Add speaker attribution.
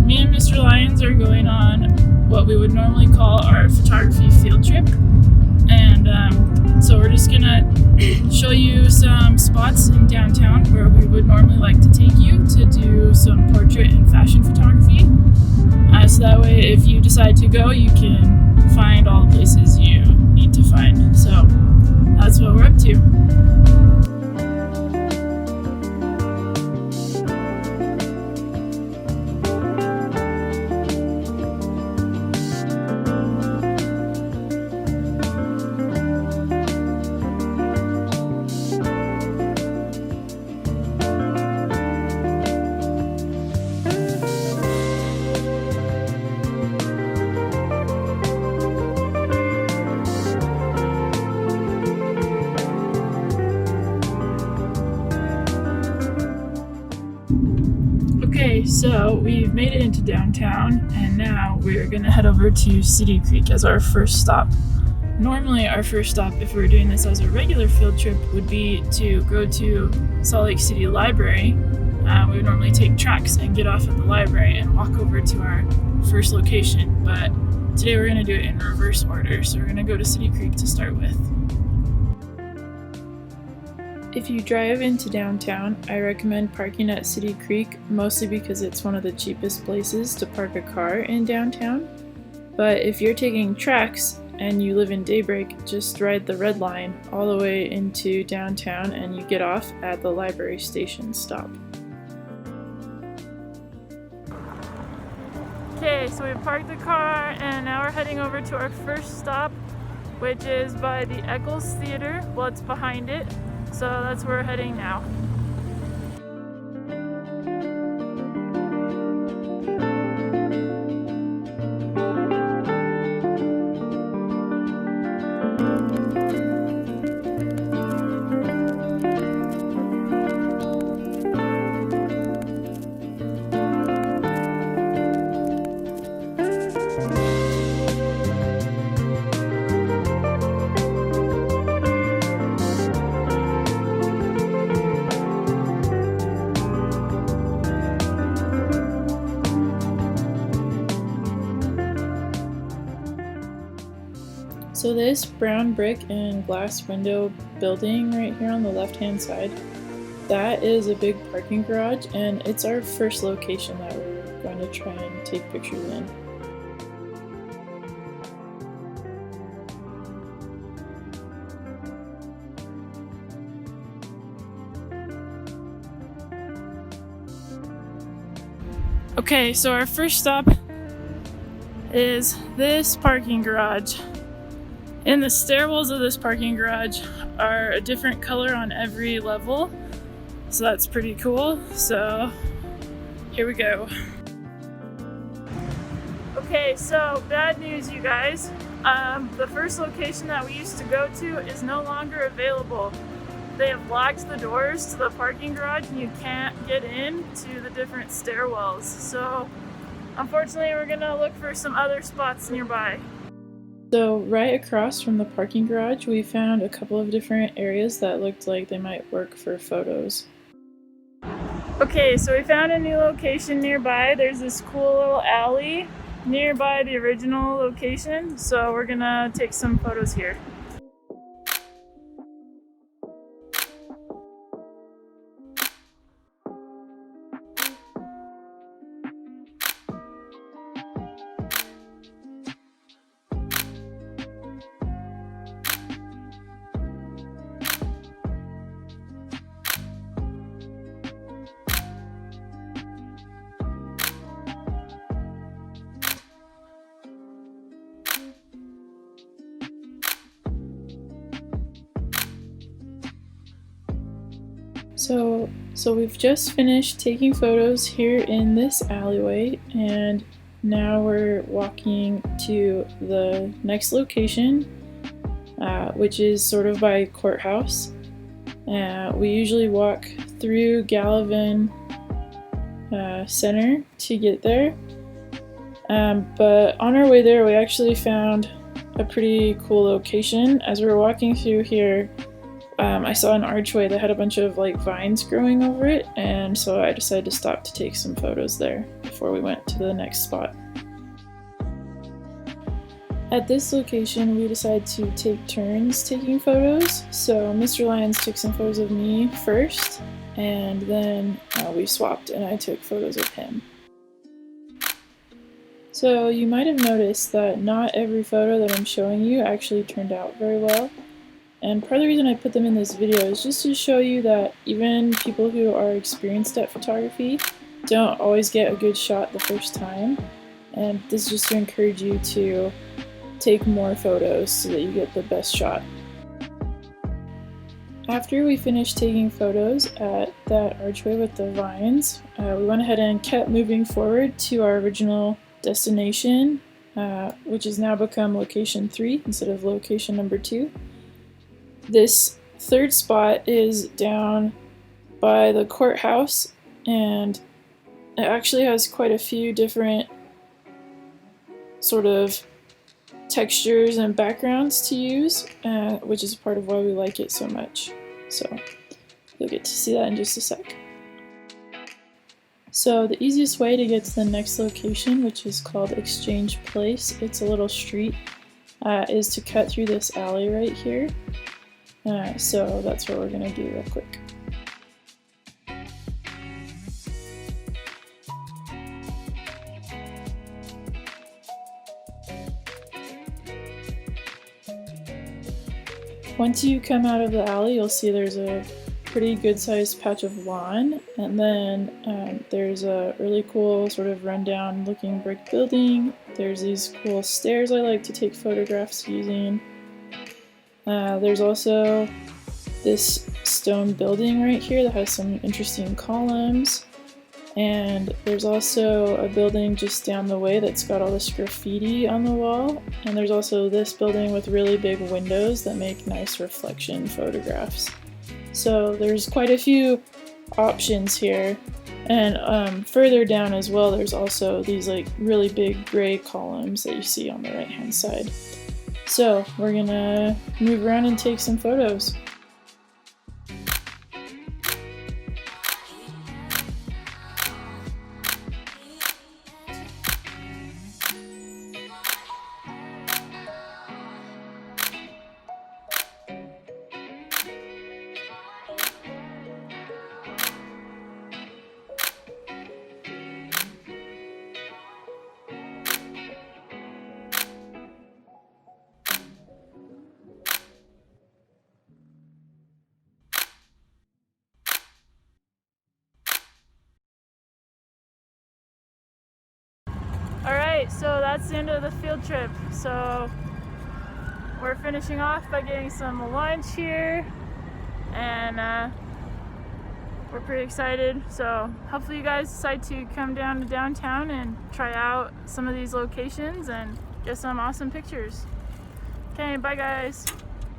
Speaker 1: Me and Mr. Lyons are going on what we would normally call our photography field trip, and so we're just gonna show you some spots in downtown where we would normally like to take you to do some portrait and fashion photography, so that way if you decide to go you can find all the places you need to find. So that's what we're up to. Okay, so we've made it into downtown, and now we're gonna head over to City Creek as our first stop. Normally our first stop, if we were doing this as a regular field trip, would be to go to Salt Lake City Library. We would normally take tracks and get off at the library and walk over to our first location, but today we're gonna do it in reverse order, so we're gonna go to City Creek to start with. If you drive into downtown, I recommend parking at City Creek, mostly because it's one of the cheapest places to park a car in downtown. But if you're taking tracks and you live in Daybreak, just ride the red line all the way into downtown and you get off at the library station stop. Okay, so we parked the car and now we're heading over to our first stop, which is by the Eccles Theater. Well, it's behind it. So that's where we're heading now. So this brown brick and glass window building right here on the left-hand side, that is a big parking garage, and it's our first location that we're going to try and take pictures in. Okay, so our first stop is this parking garage. And the stairwells of this parking garage are a different color on every level, so that's pretty cool. So here we go. Okay, so bad news, you guys. The first location that we used to go to is no longer available. They have locked the doors to the parking garage and you can't get in to the different stairwells. So unfortunately, we're gonna look for some other spots nearby. So right across from the parking garage, we found a couple of different areas that looked like they might work for photos. Okay, so we found a new location nearby. There's this cool little alley nearby the original location, so we're gonna take some photos here. So we've just finished taking photos here in this alleyway, and now we're walking to the next location, which is sort of by Courthouse. We usually walk through Gallivan Center to get there. But on our way there, we actually found a pretty cool location. As we were walking through here, I saw an archway that had a bunch of like vines growing over it, and so I decided to stop to take some photos there before we went to the next spot. At this location, we decided to take turns taking photos. So Mr. Lyons took some photos of me first, and then we swapped and I took photos of him. So you might have noticed that not every photo that I'm showing you actually turned out very well. And part of the reason I put them in this video is just to show you that even people who are experienced at photography don't always get a good shot the first time. And this is just to encourage you to take more photos so that you get the best shot. After we finished taking photos at that archway with the vines, we went ahead and kept moving forward to our original destination, which has now become location 3 instead of location number 2. This third spot is down by the courthouse, and it actually has quite a few different sort of textures and backgrounds to use, which is part of why we like it so much. So you'll get to see that in just a sec. So the easiest way to get to the next location, which is called Exchange Place, it's a little street, is to cut through this alley right here. So that's what we're gonna do real quick. Once you come out of the alley, you'll see there's a pretty good sized patch of lawn, and then there's a really cool sort of rundown looking brick building. There's these cool stairs I like to take photographs using. There's also this stone building right here that has some interesting columns, and there's also a building just down the way that's got all this graffiti on the wall, and there's also this building with really big windows that make nice reflection photographs. So there's quite a few options here, and further down as well there's also these like really big gray columns that you see on the right hand side. So we're gonna move around and take some photos. Alright, so that's the end of the field trip. So we're finishing off by getting some lunch here, and we're pretty excited. So hopefully you guys decide to come down to downtown and try out some of these locations and get some awesome pictures. Okay, bye guys.